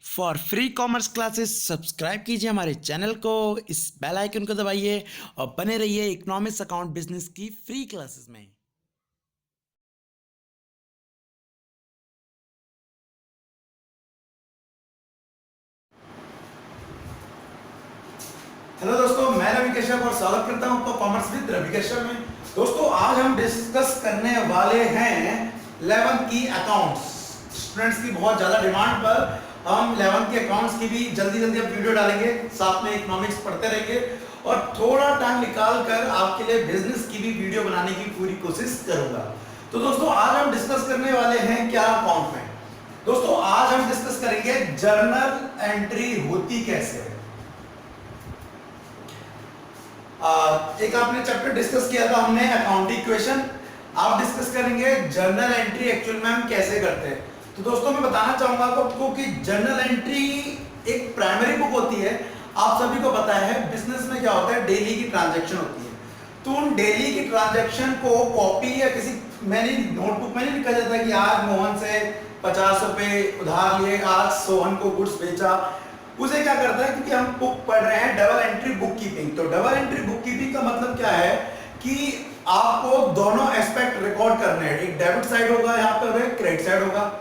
For free commerce classes subscribe कीजिए हमारे channel को, इस बेल आइकन को दबाइए और बने रहिए इकोनॉमिक्स अकाउंट बिजनेस की फ्री क्लासेस में। हेलो दोस्तों, मैं रवि कश्यप और स्वागत करता हूं आपका कॉमर्स विद रवि कश्यप में। दोस्तों, आज हम डिस्कस करने वाले हैं 11th की अकाउंट्स। स्टूडेंट्स की बहुत ज्यादा डिमांड पर हम 11th के अकाउंट्स की भी जल्दी जल्दी अब वीडियो डालेंगे, साथ में इकोनॉमिक्स पढ़ते रहेंगे और थोड़ा टाइम निकाल कर आपके लिए बिजनेस की भी वीडियो बनाने की पूरी कोशिश करूंगा। तो दोस्तों, आज हम डिस्कस करने वाले हैं क्या अकाउंट में। दोस्तों, आज हम डिस्कस करेंगे जर्नल एंट्री होती कैसे है। एक आपने चैप्टर डिस्कस किया था हमने अकाउंटिंग इक्वेशन, आप डिस्कस करेंगे जर्नल एंट्री एक्चुअल में हम कैसे करते हैं। तो दोस्तों, मैं बताना चाहूंगा आपको कि जर्नल एंट्री एक प्राइमरी बुक होती है। आप सभी को पता है बिजनेस में क्या होता है, डेली की ट्रांजैक्शन होती है। तो उन डेली की ट्रांजैक्शन को कॉपी या किसी नोटबुक में नहीं लिखा जाता कि आज मोहन से 50 रुपए उधार लिए, आज सोहन को गुड्स बेचा। उसे क्या करता है, क्योंकि हम बुक पढ़ रहे हैं डबल एंट्री बुक कीपिंग। तो डबल एंट्री बुक कीपिंग का मतलब क्या है कि आपको दोनों एस्पेक्ट रिकॉर्ड करने हैं। एक डेबिट साइड होगा यहाँ पे और एक क्रेडिट साइड होगा।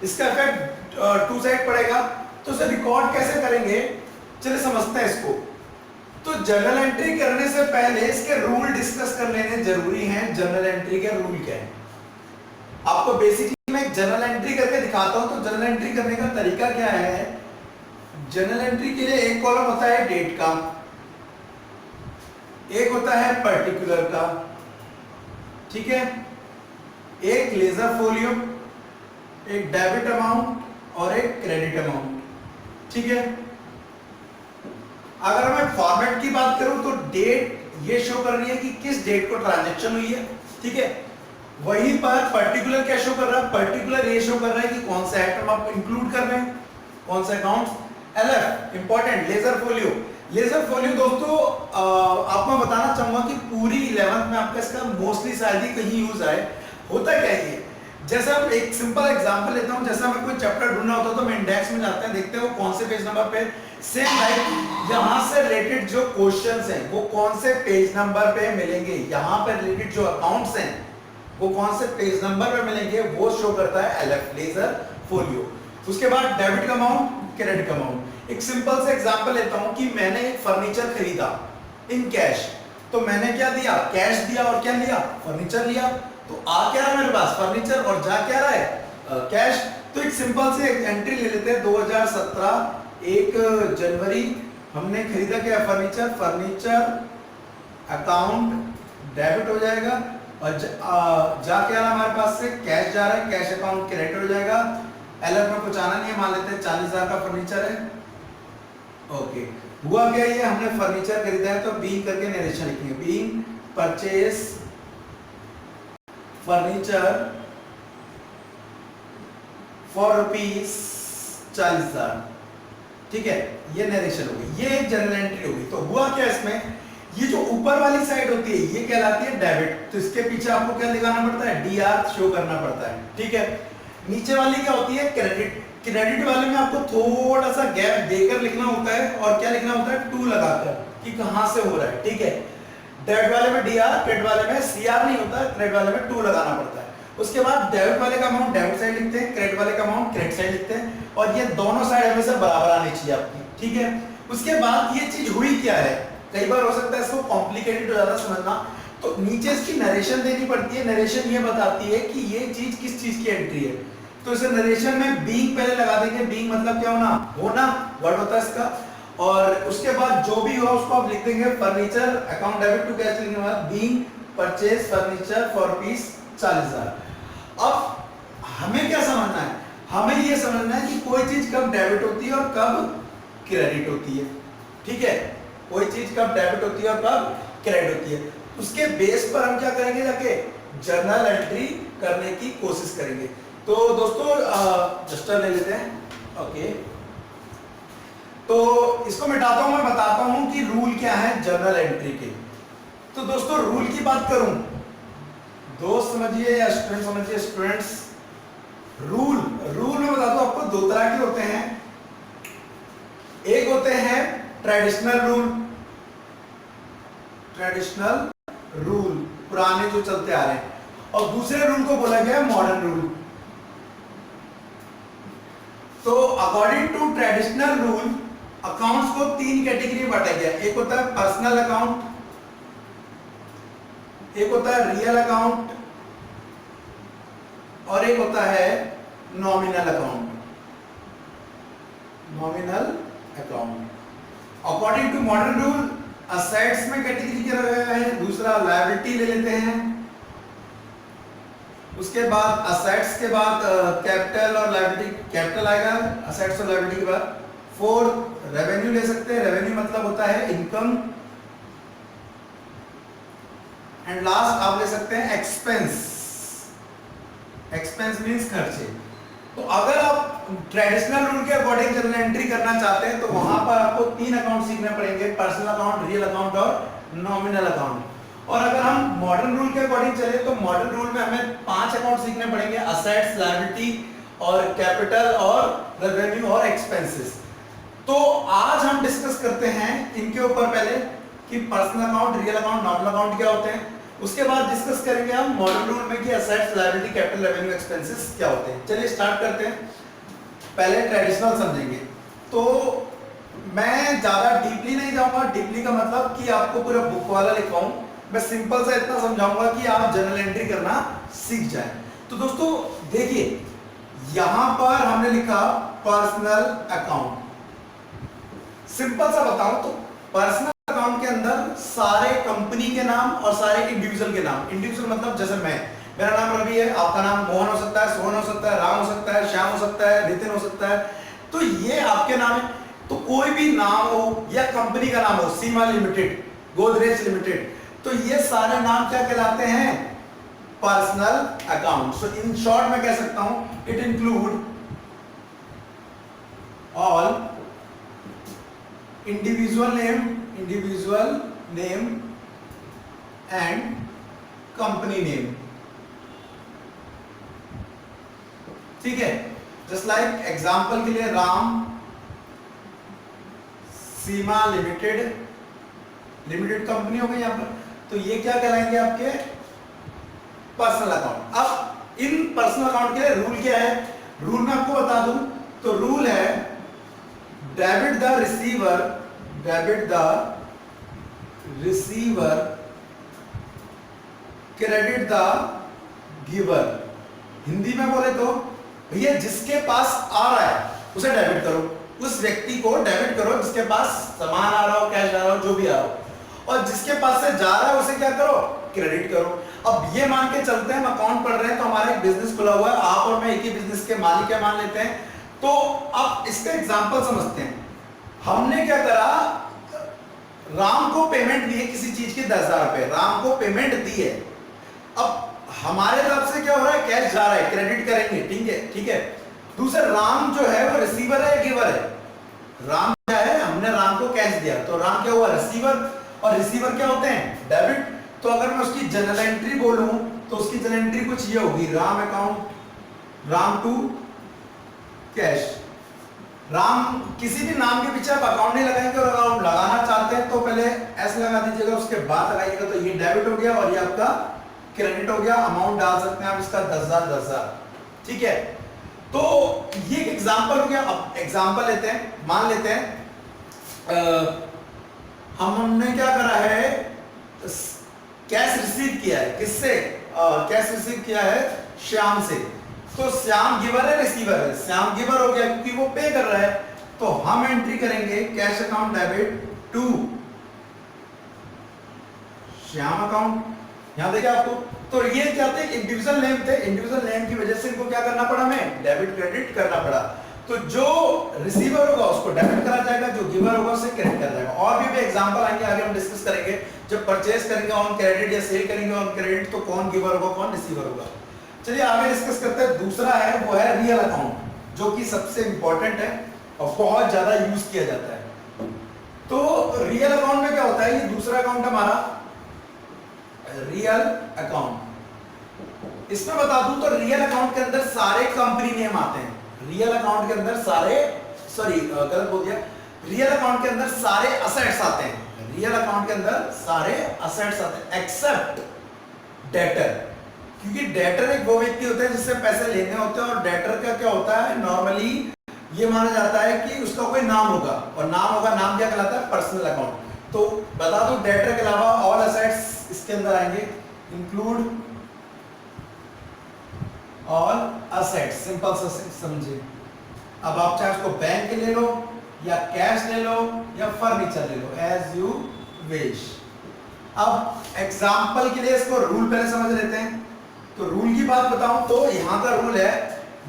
इसका इफेक्ट टू साइड पड़ेगा। तो उसे रिकॉर्ड कैसे करेंगे, चलिए समझते हैं इसको। तो जर्नल एंट्री करने से पहले इसके रूल डिस्कस कर लेने जरूरी हैं। जर्नल एंट्री के रूल क्या है, आपको बेसिकली मैं जर्नल एंट्री करके दिखाता हूं। तो जर्नल एंट्री करने का तरीका क्या है, जर्नल एंट्री के लिए एक कॉलम होता है डेट का, एक होता है पर्टिकुलर का, ठीक है, एक लेजर फोलियो, एक डेबिट अमाउंट और एक क्रेडिट अमाउंट, ठीक है। अगर मैं फॉर्मेट की बात करूं तो डेट ये शो कर रही है कि किस डेट को ट्रांजैक्शन हुई है, ठीक है। वहीं पर पर्टिकुलर क्या शो कर रहा है, पर्टिकुलर ये शो कर रहा है कि कौन सा आइटम आप इंक्लूड कर रहे हैं, कौन सा account. LF important, ledger folio. Ledger folio दोस्तों आपको मैं बताना चाहूंगा कि पूरी 11th में आपका इसका मोस्टली शायद ही कहीं यूज आए। होता क्या है ये, जैसा एक सिंपल एग्जांपल लेता हूं, जैसा मैं कोई चैप्टर ढूंढना होता है तो मैं इंडेक्स में जाते हैं, देखते हैं वो कौन से पेज नंबर पे। सेम लाइक यहां से रिलेटेड जो क्वेश्चंस हैं वो कौन से पेज नंबर पे मिलेंगे, यहां पर रिलेटेड जो अकाउंट्स हैं वो कौन से पेज नंबर पे मिलेंगे, वो शो करता है LF, लेजर फोलियो। उसके बाद डेबिट का अमाउंट, क्रेडिट अमाउंट। एक सिंपल सा एग्जांपल लेता हूं कि मैंने एक फर्नीचर खरीदा इन कैश। तो मैंने क्या दिया, कैश दिया और क्या लिया, फर्नीचर लिया। तो आ क्या रहा है मेरे पास, फर्नीचर, और जा क्या रहा है, कैश। तो एक सिंपल से एंट्री ले लेते हैं, 2017 1 जनवरी हमने खरीदा क्या, फर्नीचर। फर्नीचर अकाउंट डेबिट हो जाएगा और जा क्या रहा हमारे पास से, कैश जा रहा है, कैश अकाउंट क्रेडिट हो जाएगा। LF में कुछ आना नहीं है, मान लेते हैं 40,000 का फर्नीचर है। ओके, हुआ क्या, ये हमने फर्नीचर खरीदा है तो बीइंग करके नरेशन लिखेंगे, being purchase furniture for rupees 40,000, ठीक है। ये नरेशन हो गई, ये एक जर्नल एंट्री हो गई। तो हुआ क्या इसमें, ये जो ऊपर वाली साइड होती है ये कहलाती है डेबिट। तो इसके पीछे आपको क्या लगाना पड़ता है, DR शो करना पड़ता है, ठीक है। नीचे वाली क्या होती है, क्रेडिट। क्रेडिट वाले में आपको थोड़ा सा गैप देकर लिखना होता है और क्या लिखना होता है, 2 लगाकर कि कहां से हो रहा है, ठीक है। डेबिट वाले में DR, क्रेडिट वाले में CR नहीं होता, क्रेडिट वाले में 2 लगाना पड़ता है। उसके बाद डेबिट वाले का अमाउंट डेबिट साइड लिखते हैं, क्रेडिट वाले का अमाउंट क्रेडिट साइड लिखते हैं और ये दोनों साइड हमेशा बराबर आनी चाहिए आपकी, ठीक है। उसके बाद ये चीज हुई क्या है, कई बार हो सकता है इसको कॉम्प्लिकेटेड हो जाता समझना, तो नीचे इसकी नरेशन देनी पड़ती है। नरेशन ये बताती है कि ये चीज किस चीज की एंट्री है। तो इसे नरेशन में बीइंग पहले लगा देंगे। बीइंग मतलब क्या होना, होना वर्ड होता है इसका। और उसके बाद जो भी हुआ उसको आप लिख देंगे furniture account debit to cash लिखने के बाद being purchase furniture for rupees 40,000। अब हमें क्या समझना है, हमें ये समझना है कि कोई चीज कब डेबिट होती है और कब क्रेडिट होती है, ठीक है। कोई चीज कब डेबिट होती है और कब क्रेडिट होती है, उसके बेस पर हम क्या करेंगे, जाके जर्नल एंट्री करने की कोशिश करेंगे। तो दोस्तों रजिस्टर ले लेते हैं, ओके। तो इसको मिटाता हूं, मैं बताता हूं कि रूल क्या है जर्नल एंट्री के। तो दोस्तों रूल की बात करूं, दोस्त समझिए या स्टूडेंट समझिए, स्टूडेंट्स, रूल में बताता हूं आपको 2 तरह के होते हैं। ट्रेडिशनल रूल पुराने जो चलते आ रहे हैं, और दूसरे रूल को बोला गया मॉडर्न रूल। तो according to traditional rule accounts को 3 कैटेगरी में बांटा गया। एक होता है पर्सनल अकाउंट, एक होता है रियल अकाउंट, और एक होता है nominal account. According to modern rule assets में कैटेगरी किया गया है, दूसरा लायबिलिटी ले लेते हैं, उसके बाद असेट्स के बाद कैपिटल और लायबिलिटी, कैपिटल आएगा असेट्स और लायबिलिटी के बाद। 4 रेवेन्यू ले सकते हैं, रेवेन्यू मतलब होता है इनकम, एंड लास्ट आप ले सकते हैं एक्सपेंस। एक्सपेंस मींस खर्चे। तो अगर आप ट्रेडिशनल रूल के अकॉर्डिंग जर्नल एंट्री करना चाहते हैं तो वहां पर आपको 3 अकाउंट सीखने पड़ेंगे, पर्सनल अकाउंट, रियल अकाउंट और नॉमिनल अकाउंट। और अगर हम मॉडर्न रूल के अकॉर्डिंग चले तो मॉडर्न रूल में हमें 5 अकाउंट सीखने पड़ेंगे, असेट्स, लायबिलिटी और कैपिटल और रेवेन्यू और एक्सपेंसेस। तो आज हम डिस्कस करते हैं इनके ऊपर पहले कि personal account, real account, nominal account क्या होते हैं। उसके बाद डिस्कस करेंगे हम मॉडर्न रूल में कि assets, liability, capital, revenue, expenses क्या होते हैं। चलिए स्टार्ट करते हैं। पहले ट्रेडिशनल समझेंगे। तो मैं ज्यादा डीपली नहीं जाऊंगा, डीपली का मतलब कि आपको पूरा बुक वाला लिखवाऊं, मैं सिंपल सा इतना समझाऊंगा कि आप जर्नल एंट्री करना सीख जाएं। तो दोस्तों देखिए, यहां पर हमने लिखा पर्सनल अकाउंट। सिंपल सा बताऊं तो पर्सनल अकाउंट के अंदर सारे कंपनी के नाम और सारे इंडिविजुअल के नाम। इंडिविजुअल मतलब जैसे मेरा नाम रवि है, आपका नाम मोहन हो सकता है, सोहन हो सकता है, राम हो सकता है, श्याम हो सकता है, नितिन हो सकता है, तो ये आपके नाम है। तो कोई भी नाम हो या कंपनी का नाम हो, सीमा लिमिटेड, गोदरेज लिमिटेड, तो ये सारे नाम क्या कहलाते हैं? Personal account. So in short मैं कह सकता हूं it include all individual name and company name. ठीक है, जस्ट लाइक एग्जांपल के लिए राम सीमा लिमिटेड कंपनी हो गई यहां पर, तो ये क्या कहलाएंगे आपके पर्सनल अकाउंट। अब इन पर्सनल अकाउंट के लिए रूल क्या है? रूल मैं आपको बता दूं तो रूल है debit the receiver credit the giver. Hindi में बोले तो भैया जिसके पास आ रहा है उसे डेबिट करो, उस व्यक्ति को डेबिट करो जिसके पास सामान आ रहा हो, कैश आ रहा हो, जो भी आ रहा हो, और जिसके पास से जा रहा है उसे क्या करो? क्रेडिट करो। अब ये मान के चलते हैं हम अकाउंट पढ़ रहे हैं, तो हमारा एक बिजनेस खुला हुआ है, आप और मैं एक ही बिजनेस के मालिक है मान लेते हैं। तो अब इसका एग्जांपल समझते हैं। हमने क्या करा, राम को पेमेंट दी है किसी चीज की 10,000 रुपए, राम को पेमेंट दी है। अब हमारे तरफ से क्या हो रहा है? कैश जा रहा है, क्रेडिट करेंगे, ठीक है। दूसरा राम जो है वो रिसीवर है या गिवर है? राम क्या है? हमने राम को कैश दिया, तो राम क्या हुआ? रिसीवर। और रिसीवर क्या होते हैं? डेबिट। तो अगर मैं उसकी जर्नल एंट्री बोलूं तो उसकी जर्नल एंट्री कुछ ये होगी, Ram account, Ram to cash. Ram किसी भी नाम के पीछे आप अकाउंट नहीं लगाएंगे, और अकाउंट लगाना चाहते हैं तो पहले एस लगा दीजिएगा, उसके बाद लगाइएगा, तो ये डेबिट हो गया और ये आपका क्रेडिट हो गया। अमाउंट डाल सकते हैं आप इसका 10,000। ठीक है, तो ये एक एग्जांपल हो गया। अब एग्जांपल लेते हैं, मान लेते हैं हमने क्या करा है, कैश रिसीव किया है। किससे? कैश रिसीव किया है श्याम से। तो श्याम गिवर है, रिसीवर है? श्याम गिवर हो गया क्योंकि वो पे कर रहा है, तो हम एंट्री करेंगे cash account debit to Shyam account. यहां देखिए आपको, तो ये क्या थे? इंडिविजुअल नेम थे, इंडिविजुअल नेम की वजह से इनको क्या करना पड़ा? हमें डेबिट क्रेडिट करना पड़ा। तो जो रिसीवर होगा उसको डेबिट करा जाएगा, जो गिवर होगा उसे क्रेडिट करा जाएगा। और भी एग्जांपल आएंगे, आगे हम डिस्कस करेंगे। जब परचेज करेंगे ऑन क्रेडिट या सेल करेंगे ऑन क्रेडिट, तो कौन गिवर होगा कौन रिसीवर होगा। चलिए आगे डिस्कस करते हैं। दूसरा है वो है रियल अकाउंट, जो कि सबसे इंपॉर्टेंट है और बहुत ज्यादा यूज किया जाता है। तो रियल अकाउंट में क्या होता है? ये दूसरा अकाउंट हमारा रियल अकाउंट। इसमें बता दूं तो रियल अकाउंट के अंदर सारे कंपनी नेम आते हैं। रियल अकाउंट के अंदर सारे, सॉरी गलत बोल दिया, रियल अकाउंट के अंदर सारे असेट्स आते हैं, रियल अकाउंट के अंदर सारे असेट्स आते हैं एक्सेप्ट डेटर, क्योंकि डेटर एक वो व्यक्ति होता है जिससे पैसे लेने होते हैं, और डेटर का क्या होता है नॉर्मली ये माना जाता है कि उसका कोई नाम होगा, और नाम होगा, नाम क्या कहलाता है, पर्सनल अकाउंट। तो बता दो डेटर के अलावा ऑल असेट्स इसके अंदर आएंगे, इंक्लूड ऑल असेट्स, सिंपल सा समझिए। अब आप चाहे उसको बैंक ले लो या कैश ले लो या फर्नीचर ले लो, एज यू विश। अब एग्जांपल के लिए इसको रूल पहले समझ लेते हैं। तो रूल की बात बताऊं तो यहां का रूल है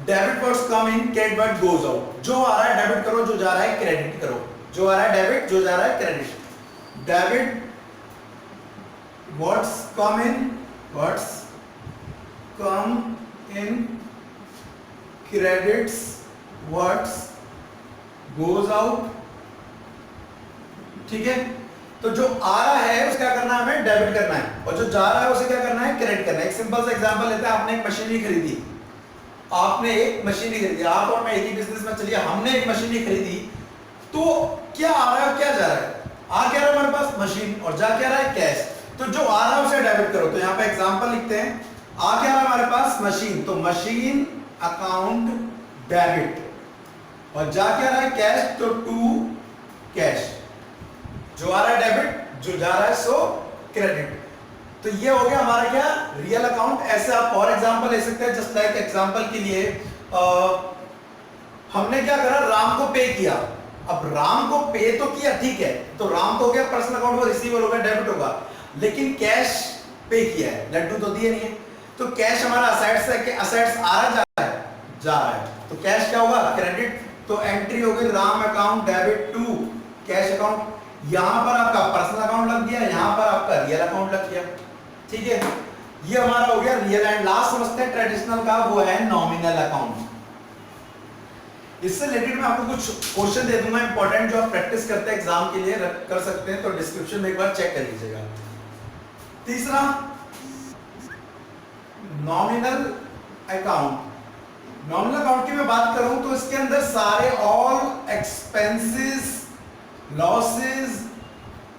डेबिट वर्ड्स कम इन, क्रेडिट वर्ड गोज आउट। जो आ रहा है डेबिट करो, जो जा रहा है क्रेडिट करो। जो आ रहा है डेबिट, जो जा रहा है क्रेडिट। डेबिट वर्ड्स कम इन, वर्ड्स कम इन, क्रेडिट्स वर्ड्स गोज आउट। ठीक है, तो जो आ रहा है उसे क्या करना है, हमें डेबिट करना है, और जो जा रहा है उसे क्या करना है, क्रेडिट करना है। एक सिंपल सा एग्जांपल लेते हैं। आपने एक मशीनरी खरीदी, आपने एक मशीनरी खरीदी, आप और मैं एक ही बिजनेस में चलिए, हमने एक मशीनरी खरीदी, तो क्या आ रहा है क्या जा रहा है, आ क्या रहा है हमारे पास मशीन, और जा क्या रहा है कैश। तो जो आ रहा है उसे डेबिट करो। तो यहाँ पे एग्जांपल लिखते हैं, आ क्या रहा है हमारे पास मशीन, तो मशीन अकाउंट डेबिट, और जा क्या रहा है कैश, तो टू कैश। जो आ रहा है डेबिट, जो जा रहा है सो क्रेडिट। तो ये हो गया हमारा क्या, रियल अकाउंट। ऐसे आप और एग्जांपल ले सकते हैं। जस्ट लाइक एग्जांपल के लिए हमने क्या करा, राम को पे किया। अब राम को पे तो किया, ठीक है, तो राम तो हो गया पर्सनल अकाउंट, वो रिसीवर होगा, डेबिट होगा, लेकिन कैश पे किया है, लड्डू तो दिए नहीं है। तो कैश हमारा असेट्स है कि असेट्स आ रहा जा रहा है, जा रहा है, तो कैश क्या होगा, क्रेडिट। तो एंट्री हो गई Ram account debit to cash account. यहां पर आपका पर्सनल अकाउंट लग गया, यहां पर आपका रियल अकाउंट लग गया। ठीक है, ये हमारा हो गया रियल। एंड लास्ट समझते हैं ट्रेडिशनल का, वो है नॉमिनल अकाउंट। इससे रिलेटेड मैं आपको कुछ क्वेश्चन दे दूंगा इंपॉर्टेंट, जो आप प्रैक्टिस करते हैं एग्जाम के लिए कर सकते हैं, तो डिस्क्रिप्शन में एक बार चेक कर लीजिएगा। तीसरा नॉमिनल अकाउंट। नॉमिनल अकाउंट की मैं बात करूं तो इसके अंदर सारे all expenses, losses,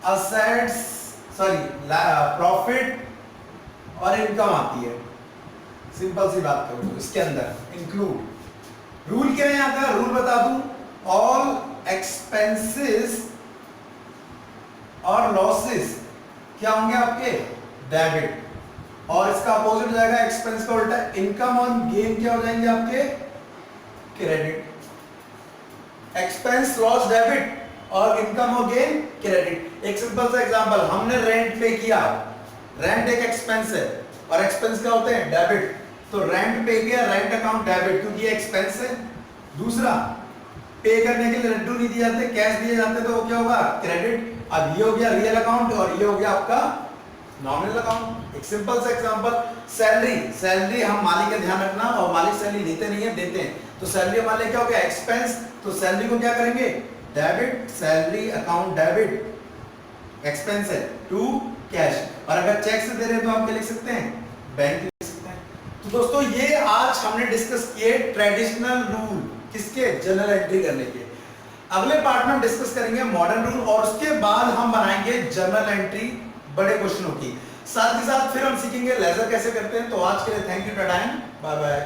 assets, sorry profit और इनकम आती है। सिंपल सी बात करूं तो इसके अंदर इंक्लूड। रूल क्या है यहां का, रूल बता दूं, ऑल एक्सपेंसेस और लॉसेस क्या होंगे आपके, डेबिट, और इसका अपोजिट हो जाएगा एक्सपेंस का उल्टा, इनकम और गेन क्या हो जाएंगे आपके, क्रेडिट। एक्सपेंस लॉस डेबिट और इनकम और गेन क्रेडिट। एक सिंपल सा एग्जांपल, हमने रेंट पे किया, रेंट एक एक्सपेंस है और एक्सपेंस क्या होते हैं, डेबिट, तो रेंट पे किया, रेंट अकाउंट डेबिट, क्योंकि ये एक्सपेंस है। दूसरा, पे करने के लिए लड्डू नहीं दिए जाते, कैश दिए जाते, तो वो क्या होगा, क्रेडिट। अब ये हो गया रियल अकाउंट और ये हो गया आपका नॉमिनल अकाउंट। एक सिंपल सा एग्जांपल, सैलरी, सैलरी हम मालिक का ध्यान रखना, और मालिक सैलरी देते नहीं है, देते हैं, तो सैलरी हमारे क्या हो गया, एक्सपेंस, तो सैलरी को क्या करेंगे, debit, salary account debit, expense है, टू कैश। और अगर चेक से दे रहे हैं तो आप क्या लिख सकते हैं, बैंक लिख सकते हैं। तो दोस्तों ये आज हमने डिस्कस किए ट्रेडिशनल रूल, किसके, जनरल एंट्री करने के। अगले पार्ट में हम डिस्कस करेंगे मॉडर्न रूल, और उसके बाद हम बनाएंगे जनरल एंट्री बड़े क्वेश्चनों की। साथ ही साथ फिर हम सीखेंगे लेजर कैसे करते हैं। तो आज के लिए thank you, time, bye bye.